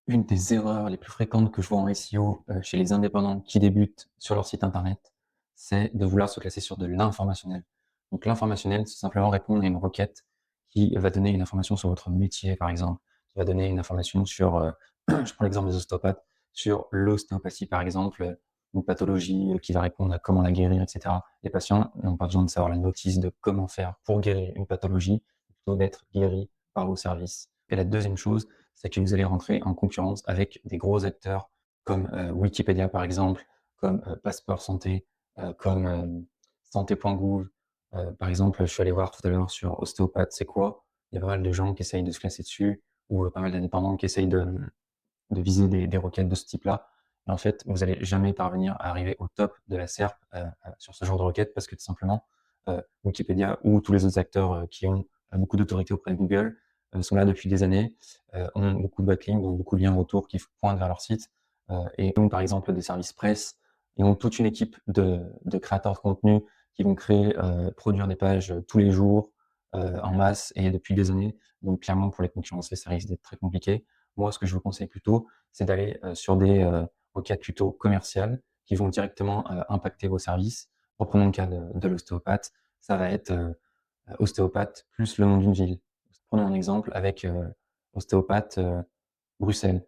Une des erreurs les plus fréquentes que je vois en SEO, chez les indépendants qui débutent sur leur site internet, c'est de vouloir se classer sur de l'informationnel. Donc l'informationnel, c'est simplement répondre à une requête qui va donner une information sur votre métier, par exemple, qui va donner une information sur, je prends l'exemple des ostéopathes, sur l'ostéopathie, par exemple, une pathologie, qui va répondre à comment la guérir et cetera. Les patients n'ont pas besoin de savoir la notice de comment faire pour guérir une pathologie, plutôt d'être guéris par vos services. Et la deuxième chose, c'est que vous allez rentrer en concurrence avec des gros acteurs comme Wikipédia par exemple, comme Passeport Santé, comme santé.gouv. Par exemple, je suis allé voir tout à l'heure sur ostéopathe, c'est quoi? Il y a pas mal de gens qui essayent de se classer dessus ou pas mal d'indépendants qui essayent de viser des requêtes de ce type-là. Et en fait, vous allez jamais parvenir à arriver au top de la SERP sur ce genre de requête parce que tout simplement, Wikipédia ou tous les autres acteurs qui ont beaucoup d'autorité auprès de Google sont là depuis des années, ont beaucoup de backlinks, ont beaucoup de liens retour qui pointent vers leur site et ont par exemple des services presse et ont toute une équipe de créateurs de contenu qui vont créer, produire des pages tous les jours en masse et depuis des années. Donc clairement, pour les concurrencer, ça risque d'être très compliqué. Moi, ce que je vous conseille plutôt, c'est d'aller sur des requêtes plutôt commerciales qui vont directement impacter vos services. Reprenons le cas de l'ostéopathe. Ça va être ostéopathe plus le nom d'une ville. Prenons un exemple avec ostéopathe Bruxelles.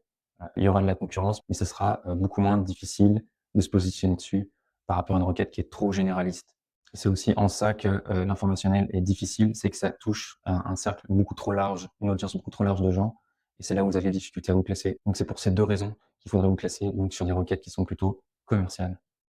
Il y aura de la concurrence, mais ce sera beaucoup moins difficile de se positionner dessus par rapport à une requête qui est trop généraliste. C'est aussi en ça que l'informationnel est difficile, c'est que ça touche un cercle beaucoup trop large, une audience beaucoup trop large de gens, et c'est là où vous avez des difficultés à vous classer. Donc c'est pour ces deux raisons qu'il faudrait vous classer donc sur des requêtes qui sont plutôt commerciales.